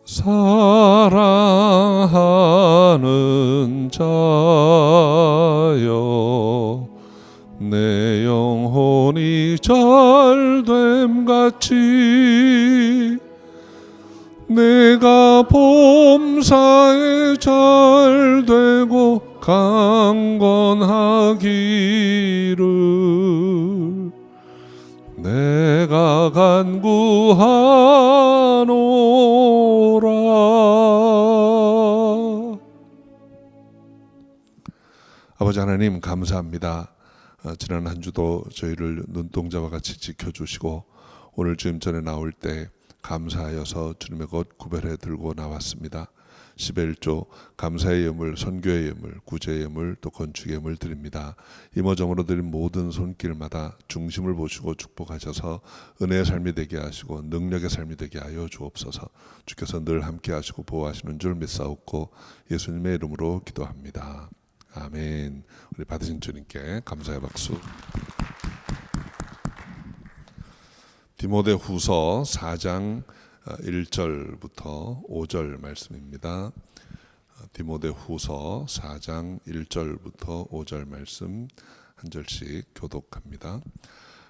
사랑하는 자여, 내 영혼이 잘됨같이 내가 범사에 잘되고 강건하기를 내가 간구하노라. 아버지 하나님, 감사합니다. 지난 한 주도 저희를 눈동자와 같이 지켜주시고 오늘 주님 전에 나올 때 감사하여서 주님의 것 구별해 들고 나왔습니다. 11조 감사의 예물, 선교의 예물, 구제의 예물, 또 건축의 예물 드립니다. 이모저모로 드린 모든 손길마다 중심을 보시고 축복하셔서 은혜의 삶이 되게 하시고 능력의 삶이 되게 하여 주옵소서. 주께서 늘 함께 하시고 보호하시는 줄 믿사옵고 예수님의 이름으로 기도합니다. 아멘. 우리 받으신 주님께 감사의 박수. 디모데후서 4장 1절부터 5절 말씀입니다. 디모데후서 4장 1절부터 5절 말씀 한 절씩 교독합니다.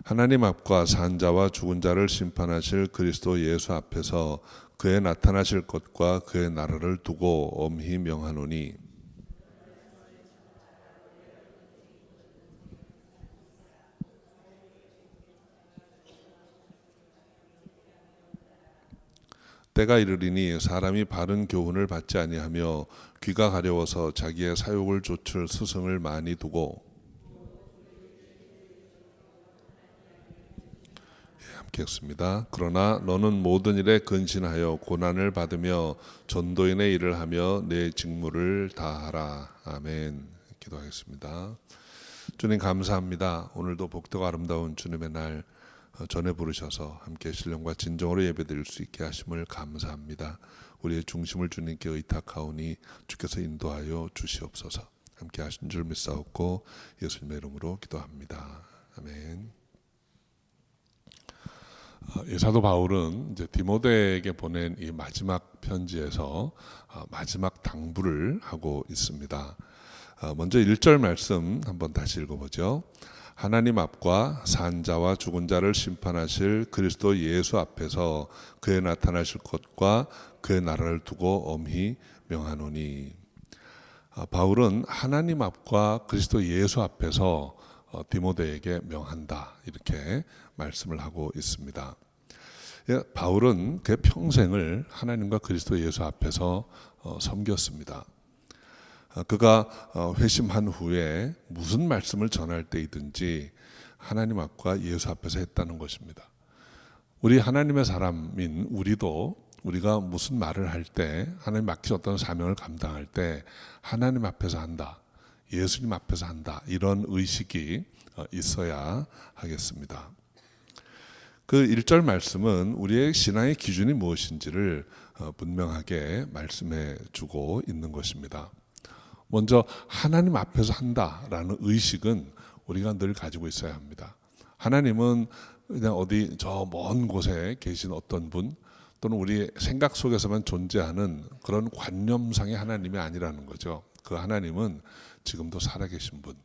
하나님 앞과 산 자와 죽은 자를 심판하실 그리스도 예수 앞에서 그의 나타나실 것과 그의 나라를 두고 엄히 명하노니, 때가 이르리니 사람이 바른 교훈을 받지 아니하며 귀가 가려워서 자기의 사욕을 좇을 스승을 많이 두고, 함께 했습니다. 그러나 너는 모든 일에 근신하여 고난을 받으며 전도인의 일을 하며 내 직무를 다하라. 아멘. 기도하겠습니다. 주님 감사합니다. 오늘도 복되고 아름다운 주님의 날 전에 부르셔서 함께 신령과 진정으로 예배드릴 수 있게 하심을 감사합니다. 우리의 중심을 주님께 의탁하오니 주께서 인도하여 주시옵소서. 함께 하신 줄 믿사옵고 예수님의 이름으로 기도합니다. 아멘. 사도 바울은 이제 디모데에게 보낸 이 마지막 편지에서 마지막 당부를 하고 있습니다. 먼저 1절 말씀 한번 다시 읽어보죠. 하나님 앞과 산 자와 죽은 자를 심판하실 그리스도 예수 앞에서 그의 나타나실 것과 그의 나라를 두고 엄히 명하노니. 바울은 하나님 앞과 그리스도 예수 앞에서 디모데에게 명한다, 이렇게 말씀을 하고 있습니다. 바울은 그의 평생을 하나님과 그리스도 예수 앞에서 섬겼습니다. 그가 회심한 후에 무슨 말씀을 전할 때이든지 하나님 앞과 예수 앞에서 했다는 것입니다. 우리 하나님의 사람인 우리도 우리가 무슨 말을 할 때, 하나님 맡기신 어떤 사명을 감당할 때 하나님 앞에서 한다, 예수님 앞에서 한다, 이런 의식이 있어야 하겠습니다. 그 1절 말씀은 우리의 신앙의 기준이 무엇인지를 분명하게 말씀해 주고 있는 것입니다. 먼저 하나님 앞에서 한다라는 의식은 우리가 늘 가지고 있어야 합니다. 하나님은 그냥 어디 저 먼 곳에 계신 어떤 분, 또는 우리 생각 속에서만 존재하는 그런 관념상의 하나님이 아니라는 거죠. 그 하나님은 지금도 살아계신 분,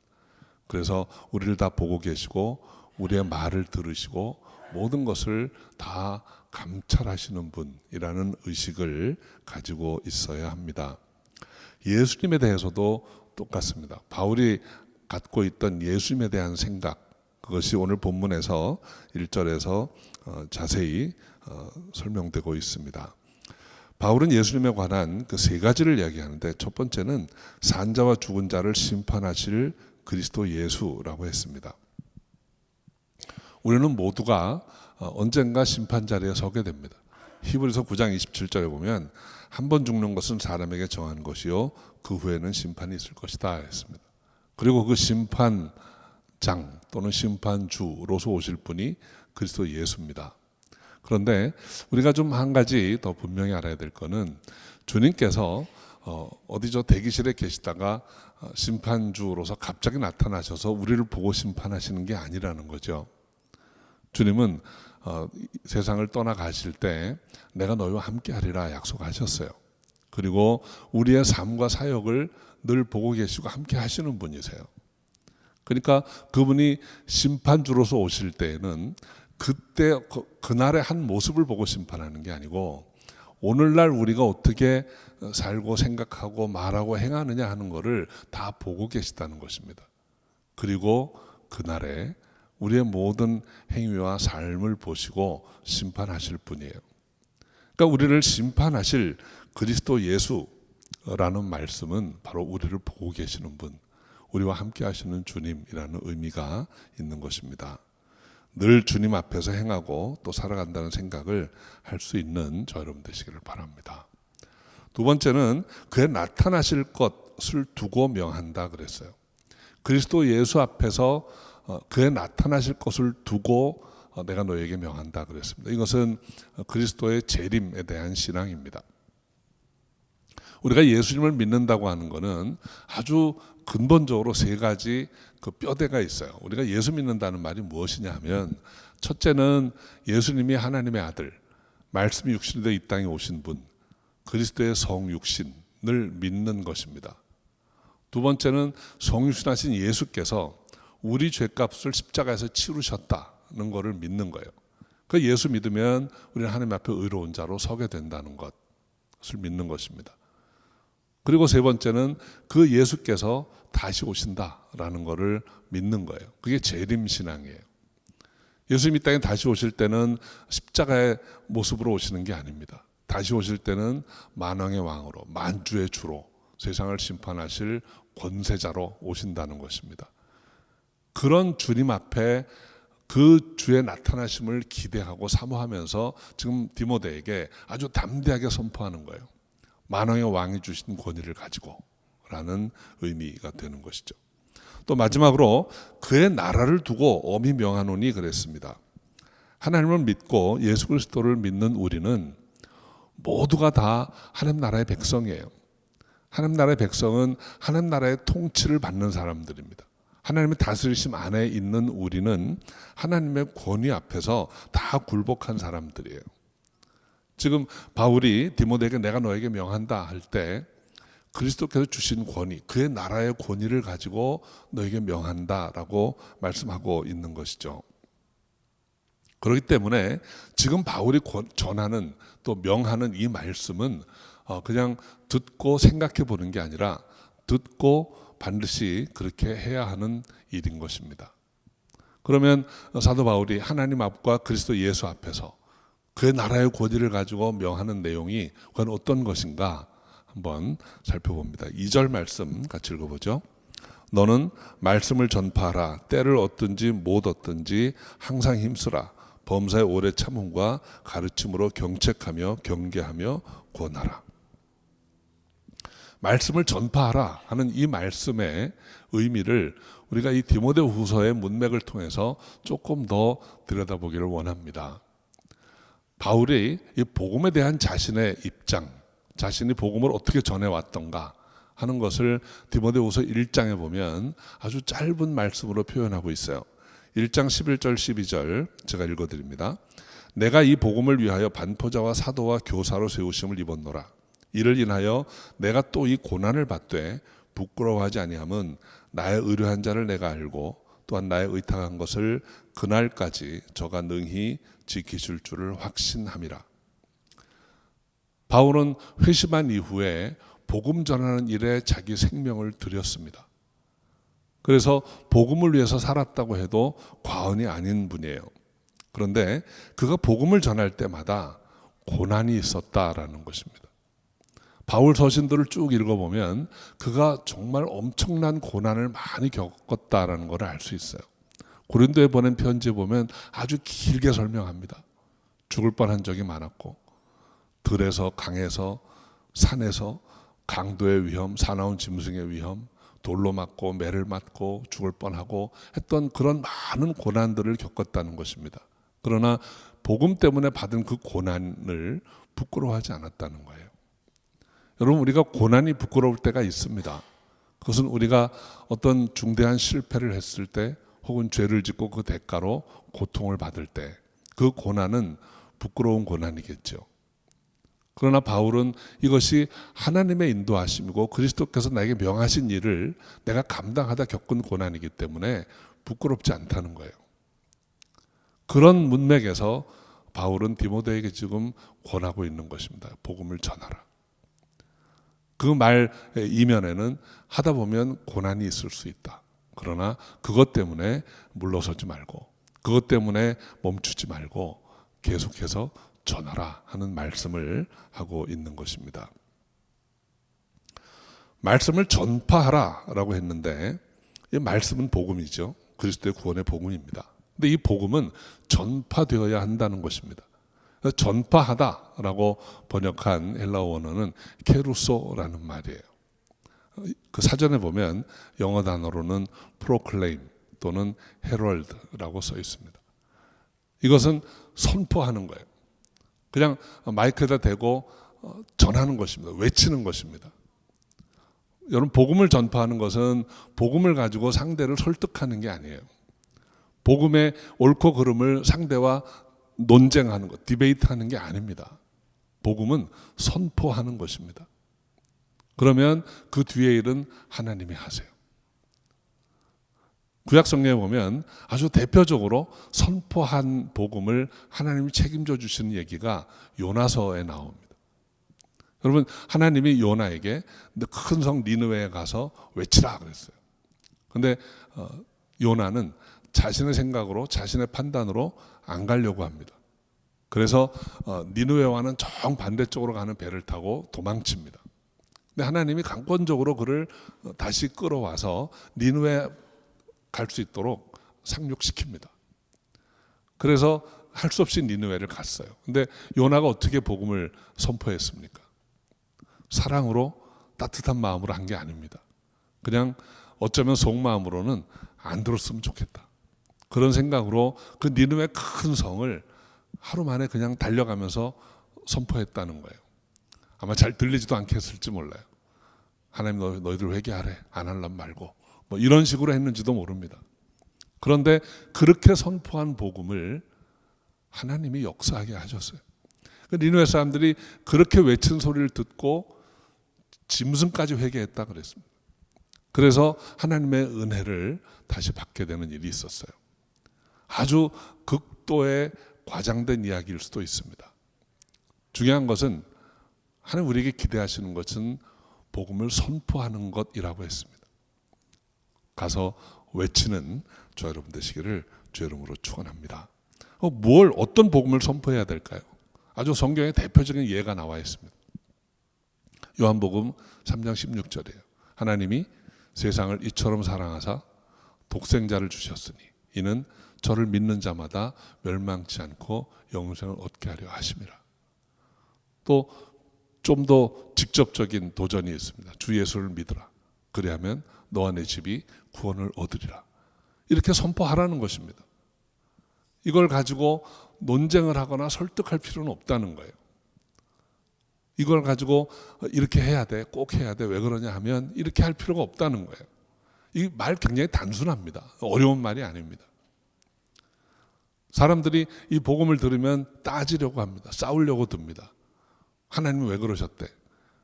그래서 우리를 다 보고 계시고 우리의 말을 들으시고 모든 것을 다 감찰하시는 분이라는 의식을 가지고 있어야 합니다. 예수님에 대해서도 똑같습니다. 바울이 갖고 있던 예수님에 대한 생각, 그것이 오늘 본문에서 1절에서 자세히 설명되고 있습니다. 바울은 예수님에 관한 그 세 가지를 이야기하는데, 첫 번째는 산 자와 죽은 자를 심판하실 그리스도 예수라고 했습니다. 우리는 모두가 언젠가 심판 자리에 서게 됩니다. 히브리서 9장 27절에 보면 한 번 죽는 것은 사람에게 정한 것이요 그 후에는 심판이 있을 것이다 했습니다. 그리고 그 심판장 또는 심판주로서 오실 분이 그리스도 예수입니다. 그런데 우리가 좀 한 가지 더 분명히 알아야 될 것은, 주님께서 어디 저 대기실에 계시다가 심판주로서 갑자기 나타나셔서 우리를 보고 심판하시는 게 아니라는 거죠. 주님은 세상을 떠나가실 때 내가 너희와 함께 하리라 약속하셨어요. 그리고 우리의 삶과 사역을 늘 보고 계시고 함께 하시는 분이세요. 그러니까 그분이 심판주로서 오실 때에는 그때 그날의 한 모습을 보고 심판하는 게 아니고 오늘날 우리가 어떻게 살고 생각하고 말하고 행하느냐 하는 것을 다 보고 계시다는 것입니다. 그리고 그날에 우리의 모든 행위와 삶을 보시고 심판하실 분이에요. 그러니까 우리를 심판하실 그리스도 예수라는 말씀은 바로 우리를 보고 계시는 분, 우리와 함께 하시는 주님이라는 의미가 있는 것입니다. 늘 주님 앞에서 행하고 또 살아간다는 생각을 할 수 있는 저 여러분 되시기를 바랍니다. 두 번째는 그의 나타나실 것을 두고 명한다 그랬어요. 그리스도 예수 앞에서 그의 나타나실 것을 두고 내가 너에게 명한다 그랬습니다. 이것은 그리스도의 재림에 대한 신앙입니다. 우리가 예수님을 믿는다고 하는 것은 아주 근본적으로 세 가지 그 뼈대가 있어요. 우리가 예수 믿는다는 말이 무엇이냐 하면 첫째는 예수님이 하나님의 아들, 말씀이 육신이 되어 이 땅에 오신 분, 그리스도의 성육신을 믿는 것입니다. 두 번째는 성육신하신 예수께서 우리 죄값을 십자가에서 치르셨다는 것을 믿는 거예요. 그 예수 믿으면 우리는 하나님 앞에 의로운 자로 서게 된다는 것을 믿는 것입니다. 그리고 세 번째는 그 예수께서 다시 오신다라는 것을 믿는 거예요. 그게 재림신앙이에요. 예수님 이 땅에 다시 오실 때는 십자가의 모습으로 오시는 게 아닙니다. 다시 오실 때는 만왕의 왕으로, 만주의 주로 세상을 심판하실 권세자로 오신다는 것입니다. 그런 주님 앞에 그 주의 나타나심을 기대하고 사모하면서 지금 디모데에게 아주 담대하게 선포하는 거예요. 만왕의 왕이 주신 권위를 가지고 라는 의미가 되는 것이죠. 또 마지막으로 그의 나라를 두고 엄히 명하노니 그랬습니다. 하나님을 믿고 예수 그리스도를 믿는 우리는 모두가 다 하나님 나라의 백성이에요. 하나님 나라의 백성은 하나님 나라의 통치를 받는 사람들입니다. 하나님의 다스리심 안에 있는 우리는 하나님의 권위 앞에서 다 굴복한 사람들이에요. 지금 바울이 디모데에게 내가 너에게 명한다 할 때 그리스도께서 주신 권위, 그의 나라의 권위를 가지고 너에게 명한다라고 말씀하고 있는 것이죠. 그렇기 때문에 지금 바울이 전하는 또 명하는 이 말씀은 그냥 듣고 생각해 보는 게 아니라 듣고 반드시 그렇게 해야 하는 일인 것입니다. 그러면 사도 바울이 하나님 앞과 그리스도 예수 앞에서 그의 나라의 권위를 가지고 명하는 내용이 그건 어떤 것인가 한번 살펴봅니다. 2절 말씀 같이 읽어보죠. 너는 말씀을 전파하라. 때를 얻든지 못 얻든지 항상 힘쓰라. 범사의 오래 참음과 가르침으로 경책하며 경계하며 권하라. 말씀을 전파하라 하는 이 말씀의 의미를 우리가 이 디모데후서의 문맥을 통해서 조금 더 들여다보기를 원합니다. 바울이 이 복음에 대한 자신의 입장, 자신이 복음을 어떻게 전해왔던가 하는 것을 디모데후서 1장에 보면 아주 짧은 말씀으로 표현하고 있어요. 1장 11절 12절 제가 읽어드립니다. 내가 이 복음을 위하여 반포자와 사도와 교사로 세우심을 입었노라. 이를 인하여 내가 또 이 고난을 받되 부끄러워하지 아니함은 나의 의뢰한 자를 내가 알고 또한 나의 의탁한 것을 그날까지 저가 능히 지키실 줄을 확신함이라. 바울은 회심한 이후에 복음 전하는 일에 자기 생명을 드렸습니다. 그래서 복음을 위해서 살았다고 해도 과언이 아닌 분이에요. 그런데 그가 복음을 전할 때마다 고난이 있었다라는 것입니다. 바울 서신들을 쭉 읽어보면 그가 정말 엄청난 고난을 많이 겪었다라는 걸 알 수 있어요. 고린도에 보낸 편지에 보면 아주 길게 설명합니다. 죽을 뻔한 적이 많았고 들에서 강에서 산에서 강도의 위험, 사나운 짐승의 위험, 돌로 맞고 매를 맞고 죽을 뻔하고 했던 그런 많은 고난들을 겪었다는 것입니다. 그러나 복음 때문에 받은 그 고난을 부끄러워하지 않았다는 거예요. 여러분, 우리가 고난이 부끄러울 때가 있습니다. 그것은 우리가 어떤 중대한 실패를 했을 때 혹은 죄를 짓고 그 대가로 고통을 받을 때 그 고난은 부끄러운 고난이겠죠. 그러나 바울은 이것이 하나님의 인도하심이고 그리스도께서 나에게 명하신 일을 내가 감당하다 겪은 고난이기 때문에 부끄럽지 않다는 거예요. 그런 문맥에서 바울은 디모데에게 지금 권하고 있는 것입니다. 복음을 전하라. 그 말 이면에는 하다 보면 고난이 있을 수 있다. 그러나 그것 때문에 물러서지 말고, 그것 때문에 멈추지 말고 계속해서 전하라 하는 말씀을 하고 있는 것입니다. 말씀을 전파하라 라고 했는데, 이 말씀은 복음이죠. 그리스도의 구원의 복음입니다. 근데 이 복음은 전파되어야 한다는 것입니다. 전파하다라고 번역한 헬라어 원어는 케루소라는 말이에요. 그 사전에 보면 영어 단어로는 proclaim 또는 herald라고 써 있습니다. 이것은 선포하는 거예요. 그냥 마이크에다 대고 전하는 것입니다. 외치는 것입니다. 여러분, 복음을 전파하는 것은 복음을 가지고 상대를 설득하는 게 아니에요. 복음의 옳고 그름을 상대와 논쟁하는 것, 디베이트하는 게 아닙니다. 복음은 선포하는 것입니다. 그러면 그 뒤에 일은 하나님이 하세요. 구약 성경에 보면 아주 대표적으로 선포한 복음을 하나님이 책임져 주시는 얘기가 요나서에 나옵니다. 여러분, 하나님이 요나에게 큰 성 니느웨에 가서 외치라 그랬어요. 그런데 요나는 자신의 생각으로, 자신의 판단으로 안 가려고 합니다. 그래서 니느웨와는 정반대쪽으로 가는 배를 타고 도망칩니다. 근데 하나님이 강권적으로 그를 다시 끌어와서 니느웨 갈 수 있도록 상륙시킵니다. 그래서 할 수 없이 니느웨를 갔어요. 근데 요나가 어떻게 복음을 선포했습니까? 사랑으로, 따뜻한 마음으로 한 게 아닙니다. 그냥 어쩌면 속마음으로는 안 들었으면 좋겠다. 그런 생각으로 그 니느웨 큰 성을 하루 만에 그냥 달려가면서 선포했다는 거예요. 아마 잘 들리지도 않겠을지 몰라요. 하나님 너희들 회개하래. 안 하려면 말고. 뭐 이런 식으로 했는지도 모릅니다. 그런데 그렇게 선포한 복음을 하나님이 역사하게 하셨어요. 그 니느웨 사람들이 그렇게 외친 소리를 듣고 짐승까지 회개했다 그랬습니다. 그래서 하나님의 은혜를 다시 받게 되는 일이 있었어요. 아주 극도의 과장된 이야기일 수도 있습니다. 중요한 것은 하나님 우리에게 기대하시는 것은 복음을 선포하는 것이라고 했습니다. 가서 외치는 저 여러분 되시기를 주 이름으로 축원합니다. 어떤 복음을 선포해야 될까요? 아주 성경에 대표적인 예가 나와 있습니다. 요한복음 3장 16절이에요. 하나님이 세상을 이처럼 사랑하사 독생자를 주셨으니 이는 저를 믿는 자마다 멸망치 않고 영생을 얻게 하려 하심이라. 또 좀 더 직접적인 도전이 있습니다. 주 예수를 믿으라. 그리하면 너와 내 집이 구원을 얻으리라. 이렇게 선포하라는 것입니다. 이걸 가지고 논쟁을 하거나 설득할 필요는 없다는 거예요. 이걸 가지고 이렇게 해야 돼, 꼭 해야 돼, 왜 그러냐 하면 이렇게 할 필요가 없다는 거예요. 이 말 굉장히 단순합니다. 어려운 말이 아닙니다. 사람들이 이 복음을 들으면 따지려고 합니다. 싸우려고 듭니다. 하나님은 왜 그러셨대?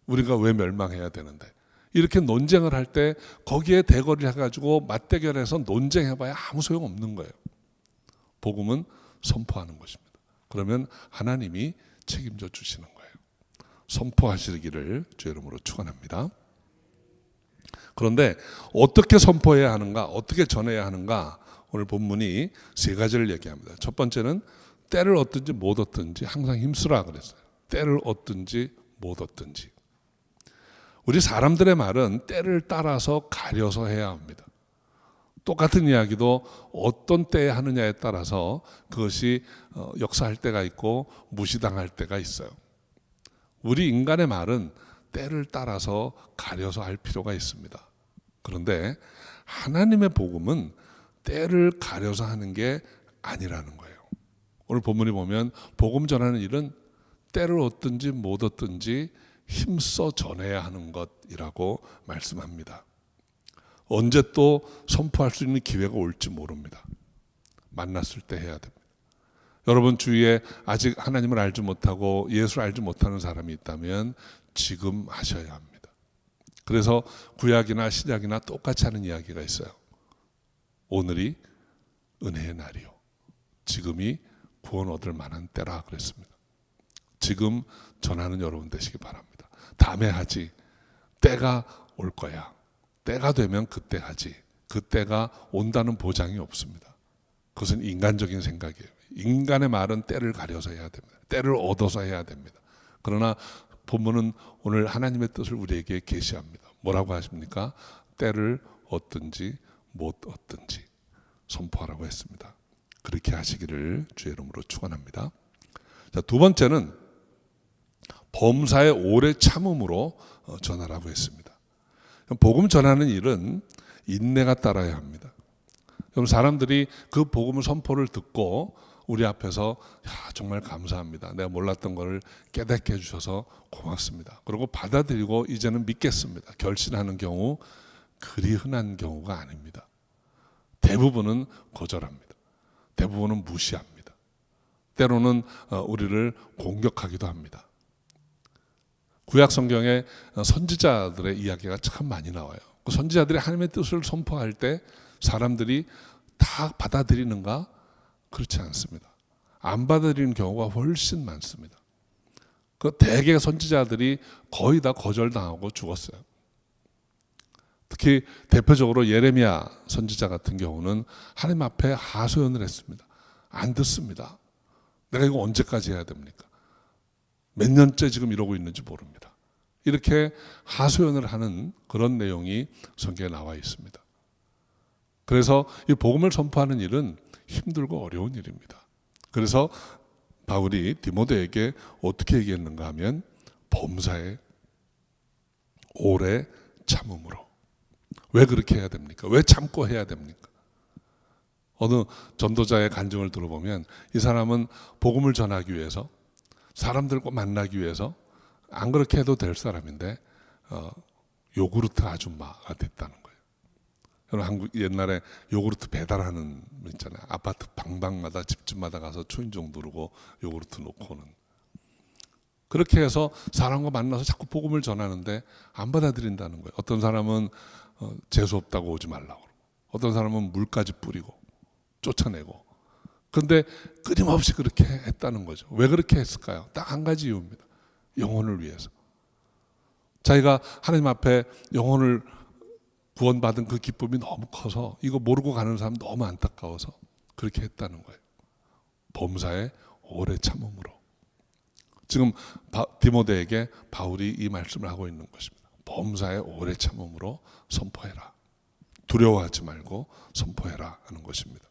우리가 왜 멸망해야 되는데? 이렇게 논쟁을 할 때 거기에 대거리를 해가지고 맞대결해서 논쟁해봐야 아무 소용없는 거예요. 복음은 선포하는 것입니다. 그러면 하나님이 책임져 주시는 거예요. 선포하시기를 주의 이름으로 축원합니다. 그런데 어떻게 선포해야 하는가, 어떻게 전해야 하는가, 오늘 본문이 세 가지를 얘기합니다. 첫 번째는 때를 얻든지 못 얻든지 항상 힘쓰라 그랬어요. 때를 얻든지 못 얻든지. 우리 사람들의 말은 때를 따라서 가려서 해야 합니다. 똑같은 이야기도 어떤 때에 하느냐에 따라서 그것이 역사할 때가 있고 무시당할 때가 있어요. 우리 인간의 말은 때를 따라서 가려서 할 필요가 있습니다. 그런데 하나님의 복음은 때를 가려서 하는 게 아니라는 거예요. 오늘 본문에 보면 복음 전하는 일은 때를 얻든지 못 얻든지 힘써 전해야 하는 것이라고 말씀합니다. 언제 또 선포할 수 있는 기회가 올지 모릅니다. 만났을 때 해야 됩니다. 여러분 주위에 아직 하나님을 알지 못하고 예수를 알지 못하는 사람이 있다면 지금 하셔야 합니다. 그래서 구약이나 신약이나 똑같이 하는 이야기가 있어요. 오늘이 은혜의 날이요, 지금이 구원 얻을 만한 때라 그랬습니다. 지금 전하는 여러분 되시기 바랍니다. 다음에 하지, 때가 올 거야, 때가 되면 그때 하지, 그때가 온다는 보장이 없습니다. 그것은 인간적인 생각이에요. 인간의 말은 때를 가려서 해야 됩니다. 때를 얻어서 해야 됩니다. 그러나 본문은 오늘 하나님의 뜻을 우리에게 계시합니다. 뭐라고 하십니까? 때를 얻든지 못 얻든지 선포하라고 했습니다. 그렇게 하시기를 주의 이름으로 축원합니다. 자, 두 번째는 범사에 오래 참음으로 전하라고 했습니다. 복음 전하는 일은 인내가 따라야 합니다. 그럼 사람들이 그 복음을 선포를 듣고 우리 앞에서 정말 감사합니다, 내가 몰랐던 것을 깨닫게 해주셔서 고맙습니다, 그리고 받아들이고 이제는 믿겠습니다, 결심하는 경우 그리 흔한 경우가 아닙니다. 대부분은 거절합니다. 대부분은 무시합니다. 때로는 우리를 공격하기도 합니다. 구약 성경에 선지자들의 이야기가 참 많이 나와요. 그 선지자들이 하나님의 뜻을 선포할 때 사람들이 다 받아들이는가? 그렇지 않습니다. 안 받아들이는 경우가 훨씬 많습니다. 그 대개 선지자들이 거의 다 거절당하고 죽었어요. 특히 대표적으로 예레미야 선지자 같은 경우는 하나님 앞에 하소연을 했습니다. 안 듣습니다. 내가 이거 언제까지 해야 됩니까? 몇 년째 지금 이러고 있는지 모릅니다. 이렇게 하소연을 하는 그런 내용이 성경에 나와 있습니다. 그래서 이 복음을 선포하는 일은 힘들고 어려운 일입니다. 그래서 바울이 디모데에게 어떻게 얘기했는가 하면 범사에 오래 참음으로. 왜 그렇게 해야 됩니까? 왜 참고 해야 됩니까? 어느 전도자의 간증을 들어보면 이 사람은 복음을 전하기 위해서, 사람들과 만나기 위해서 안 그렇게 해도 될 사람인데 요구르트 아줌마가 됐다는 거예요. 여러분, 한국 옛날에 요구르트 배달하는 분 있잖아요. 아파트 방방마다 집집마다 가서 초인종 누르고 요구르트 놓고 오는. 그렇게 해서 사람과 만나서 자꾸 복음을 전하는데 안 받아들인다는 거예요. 어떤 사람은 재수 없다고 오지 말라고 그러고, 어떤 사람은 물까지 뿌리고 쫓아내고. 그런데 끊임없이 그렇게 했다는 거죠. 왜 그렇게 했을까요? 딱 한 가지 이유입니다. 영혼을 위해서. 자기가 하나님 앞에 영혼을 구원받은 그 기쁨이 너무 커서 이거 모르고 가는 사람 너무 안타까워서 그렇게 했다는 거예요. 범사에 오래 참음으로. 지금 디모데에게 바울이 이 말씀을 하고 있는 것입니다. 범사에 오래 참음으로 선포해라. 두려워하지 말고 선포해라 하는 것입니다.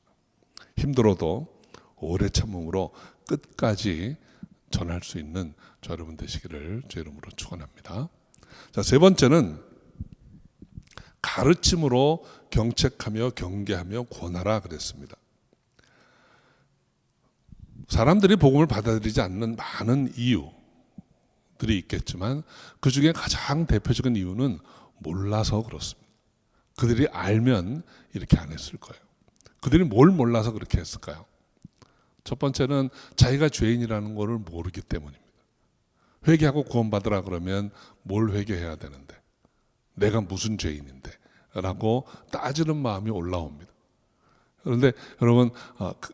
힘들어도 오래 참음으로 끝까지 전할 수 있는 저 여러분 되시기를 주 이름으로 축원합니다. 자, 세 번째는 가르침으로 경책하며 경계하며 권하라 그랬습니다. 사람들이 복음을 받아들이지 않는 많은 이유들이 있겠지만 그 중에 가장 대표적인 이유는 몰라서 그렇습니다. 그들이 알면 이렇게 안 했을 거예요. 그들이 뭘 몰라서 그렇게 했을까요? 첫 번째는 자기가 죄인이라는 것을 모르기 때문입니다. 회개하고 구원받으라 그러면 뭘 회개해야 되는데, 내가 무슨 죄인인데 라고 따지는 마음이 올라옵니다. 그런데 여러분,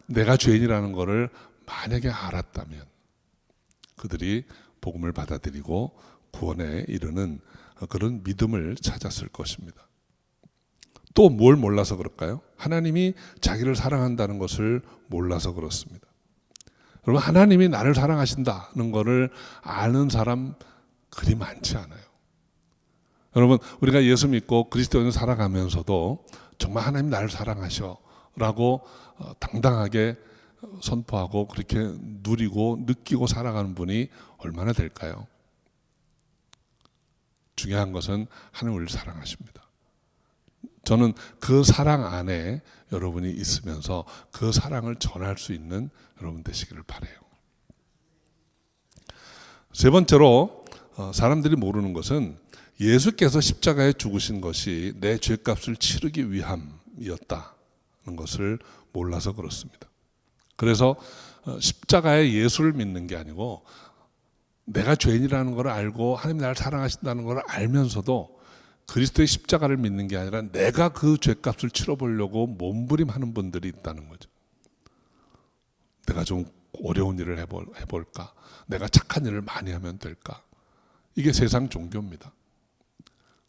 내가 죄인이라는 것을 만약에 알았다면 그들이 복음을 받아들이고 구원에 이르는 그런 믿음을 찾았을 것입니다. 또 뭘 몰라서 그럴까요? 하나님이 자기를 사랑한다는 것을 몰라서 그렇습니다. 여러분, 하나님이 나를 사랑하신다는 것을 아는 사람 그리 많지 않아요. 여러분, 우리가 예수 믿고 그리스도인을 살아가면서도 정말 하나님 나를 사랑하셔 라고 당당하게 선포하고 그렇게 누리고 느끼고 살아가는 분이 얼마나 될까요? 중요한 것은 하나님 우리를 사랑하십니다. 저는 그 사랑 안에 여러분이 있으면서 그 사랑을 전할 수 있는 여러분 되시기를 바라요. 세 번째로 사람들이 모르는 것은 예수께서 십자가에 죽으신 것이 내 죄값을 치르기 위함이었다는 것을 몰라서 그렇습니다. 그래서 십자가의 예수를 믿는 게 아니고 내가 죄인이라는 걸 알고 하나님 나를 사랑하신다는 걸 알면서도 그리스도의 십자가를 믿는 게 아니라 내가 그 죄값을 치러보려고 몸부림하는 분들이 있다는 거죠. 내가 좀 어려운 일을 해볼까? 내가 착한 일을 많이 하면 될까? 이게 세상 종교입니다.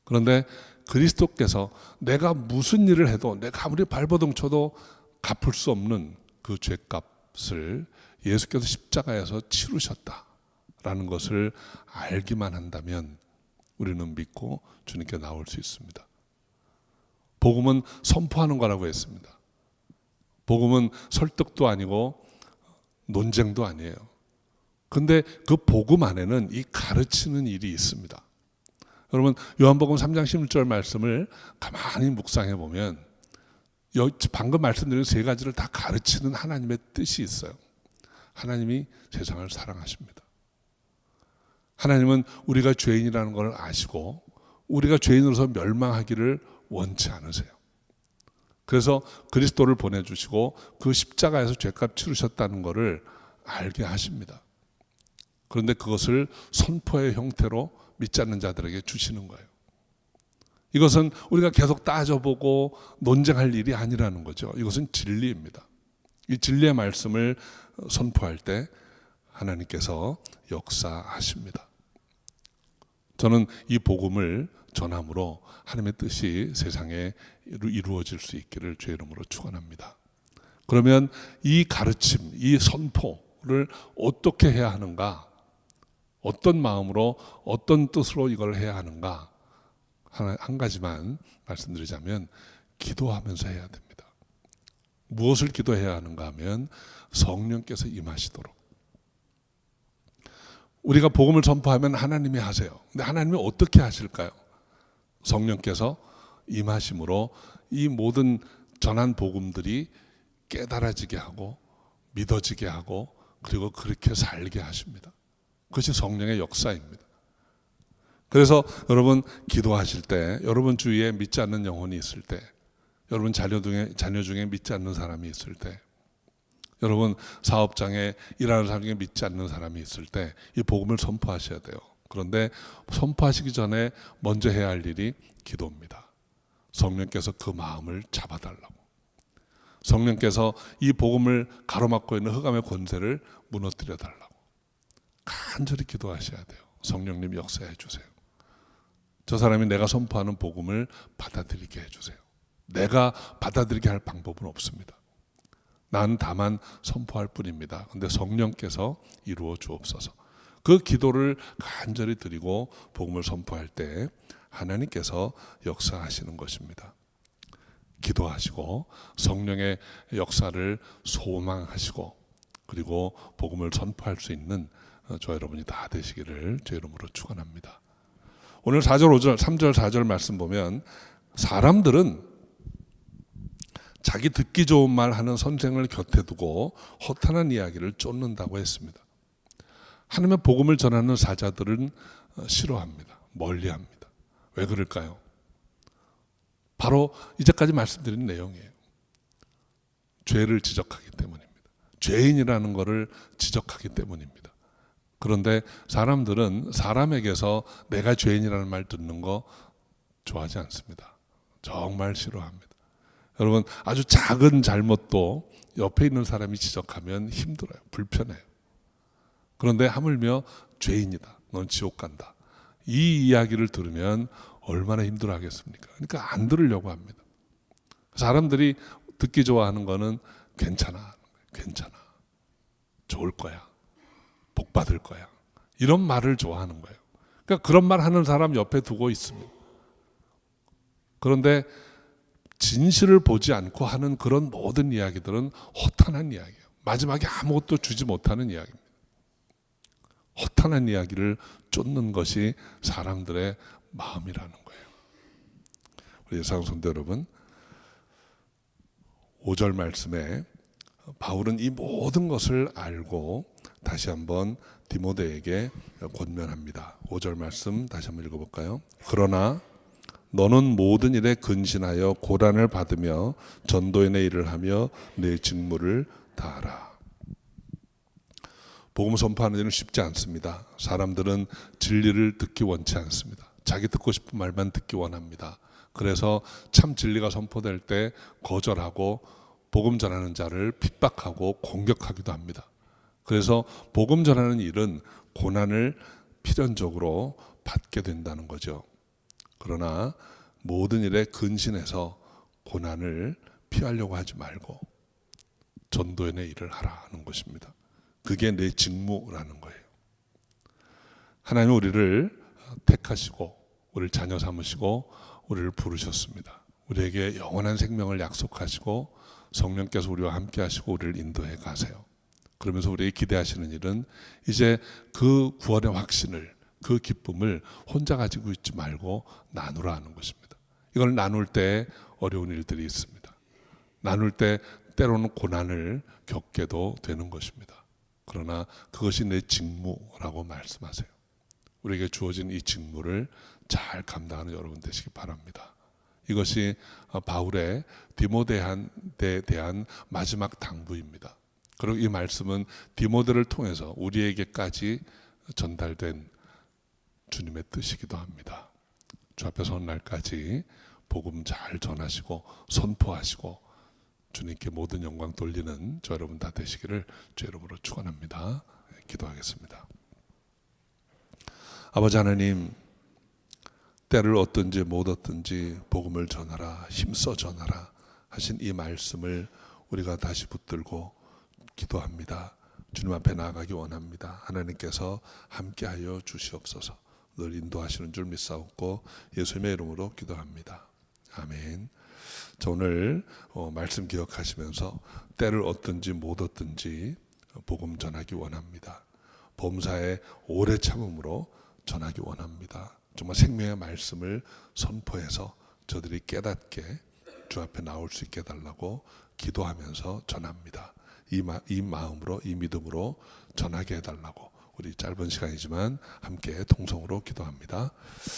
그런데 그리스도께서 내가 무슨 일을 해도 내가 아무리 발버둥 쳐도 갚을 수 없는 그 죄값을 예수께서 십자가에서 치르셨다라는 것을 알기만 한다면 우리는 믿고 주님께 나올 수 있습니다. 복음은 선포하는 거라고 했습니다. 복음은 설득도 아니고 논쟁도 아니에요. 근데 그 복음 안에는 이 가르치는 일이 있습니다. 여러분 요한복음 3장 16절 말씀을 가만히 묵상해 보면 방금 말씀드린 세 가지를 다 가르치는 하나님의 뜻이 있어요. 하나님이 세상을 사랑하십니다. 하나님은 우리가 죄인이라는 걸 아시고 우리가 죄인으로서 멸망하기를 원치 않으세요. 그래서 그리스도를 보내주시고 그 십자가에서 죄값 치르셨다는 것을 알게 하십니다. 그런데 그것을 선포의 형태로 믿지 않는 자들에게 주시는 거예요. 이것은 우리가 계속 따져보고 논쟁할 일이 아니라는 거죠. 이것은 진리입니다. 이 진리의 말씀을 선포할 때 하나님께서 역사하십니다. 저는 이 복음을 전함으로 하나님의 뜻이 세상에 이루어질 수 있기를 주의 이름으로 축원합니다. 그러면 이 가르침, 이 선포를 어떻게 해야 하는가? 어떤 마음으로 어떤 뜻으로 이걸 해야 하는가? 한 가지만 말씀드리자면 기도하면서 해야 됩니다. 무엇을 기도해야 하는가 하면 성령께서 임하시도록. 우리가 복음을 선포하면 하나님이 하세요. 근데 하나님이 어떻게 하실까요? 성령께서 임하심으로 이 모든 전한 복음들이 깨달아지게 하고 믿어지게 하고 그리고 그렇게 살게 하십니다. 그것이 성령의 역사입니다. 그래서 여러분 기도하실 때, 여러분 주위에 믿지 않는 영혼이 있을 때, 여러분 자녀 중에 믿지 않는 사람이 있을 때, 여러분 사업장에 일하는 사람 중에 믿지 않는 사람이 있을 때 이 복음을 선포하셔야 돼요. 그런데 선포하시기 전에 먼저 해야 할 일이 기도입니다. 성령께서 그 마음을 잡아달라고. 성령께서 이 복음을 가로막고 있는 흑암의 권세를 무너뜨려 달라고. 간절히 기도하셔야 돼요. 성령님 역사해 주세요. 저 사람이 내가 선포하는 복음을 받아들이게 해주세요. 내가 받아들이게 할 방법은 없습니다. 난 다만 선포할 뿐입니다. 그런데 성령께서 이루어 주옵소서. 그 기도를 간절히 드리고 복음을 선포할 때 하나님께서 역사하시는 것입니다. 기도하시고 성령의 역사를 소망하시고 그리고 복음을 선포할 수 있는 저 여러분이 다 되시기를 제 이름으로 축원합니다. 오늘 4절, 5절, 3절, 4절 말씀 보면 사람들은 자기 듣기 좋은 말 하는 선생을 곁에 두고 허탄한 이야기를 쫓는다고 했습니다. 하나님의 복음을 전하는 사자들은 싫어합니다. 멀리합니다. 왜 그럴까요? 바로 이제까지 말씀드린 내용이에요. 죄를 지적하기 때문입니다. 죄인이라는 것을 지적하기 때문입니다. 그런데 사람들은 사람에게서 내가 죄인이라는 말 듣는 거 좋아하지 않습니다. 정말 싫어합니다. 여러분 아주 작은 잘못도 옆에 있는 사람이 지적하면 힘들어요. 불편해요. 그런데 하물며 죄인이다. 넌 지옥 간다. 이 이야기를 들으면 얼마나 힘들어 하겠습니까? 그러니까 안 들으려고 합니다. 사람들이 듣기 좋아하는 거는 괜찮아. 괜찮아. 좋을 거야. 복 받을 거야. 이런 말을 좋아하는 거예요. 그러니까 그런 말 하는 사람 옆에 두고 있습니다. 그런데 진실을 보지 않고 하는 그런 모든 이야기들은 허탄한 이야기예요. 마지막에 아무것도 주지 못하는 이야기입니다. 허탄한 이야기를 쫓는 것이 사람들의 마음이라는 거예요. 우리 사랑하는 성도 여러분, 5절 말씀에 바울은 이 모든 것을 알고 다시 한번 디모데에게 권면합니다. 5절 말씀 다시 한번 읽어볼까요? 그러나 너는 모든 일에 근신하여 고난을 받으며 전도인의 일을 하며 내 직무를 다하라. 복음 선포하는 일은 쉽지 않습니다. 사람들은 진리를 듣기 원치 않습니다. 자기 듣고 싶은 말만 듣기 원합니다. 그래서 참 진리가 선포될 때 거절하고 복음 전하는 자를 핍박하고 공격하기도 합니다. 그래서 복음 전하는 일은 고난을 필연적으로 받게 된다는 거죠. 그러나 모든 일에 근신해서 고난을 피하려고 하지 말고 전도연의 일을 하라 하는 것입니다. 그게 내 직무라는 거예요. 하나님은 우리를 택하시고 우리를 자녀 삼으시고 우리를 부르셨습니다. 우리에게 영원한 생명을 약속하시고 성령께서 우리와 함께 하시고 우리를 인도해 가세요. 그러면서 우리에게 기대하시는 일은 이제 그 구원의 확신을, 그 기쁨을 혼자 가지고 있지 말고 나누라 하는 것입니다. 이걸 나눌 때 어려운 일들이 있습니다. 나눌 때 때로는 고난을 겪게도 되는 것입니다. 그러나 그것이 내 직무라고 말씀하세요. 우리에게 주어진 이 직무를 잘 감당하는 여러분 되시기 바랍니다. 이것이 바울의 디모데한테 대한 마지막 당부입니다. 그리고 이 말씀은 디모데를 통해서 우리에게까지 전달된 주님의 뜻이기도 합니다. 주 앞에 서는 날까지 복음 잘 전하시고 선포하시고 주님께 모든 영광 돌리는 저 여러분 다 되시기를 주 이름으로 축원합니다. 기도하겠습니다. 아버지 하나님, 때를 얻든지 못 얻든지 복음을 전하라, 힘써 전하라 하신 이 말씀을 우리가 다시 붙들고 기도합니다. 주님 앞에 나아가기 원합니다. 하나님께서 함께하여 주시옵소서. 늘 인도하시는 줄 믿사옵고 예수님의 이름으로 기도합니다. 아멘. 자, 오늘 말씀 기억하시면서 때를 얻든지 못 얻든지 복음 전하기 원합니다. 범사에 오래 참음으로 전하기 원합니다. 정말 생명의 말씀을 선포해서 저들이 깨닫게 주 앞에 나올 수 있게 해달라고 기도하면서 전합니다. 이 마음으로, 이 믿음으로 전하게 해달라고 우리 짧은 시간이지만 함께 통성으로 기도합니다.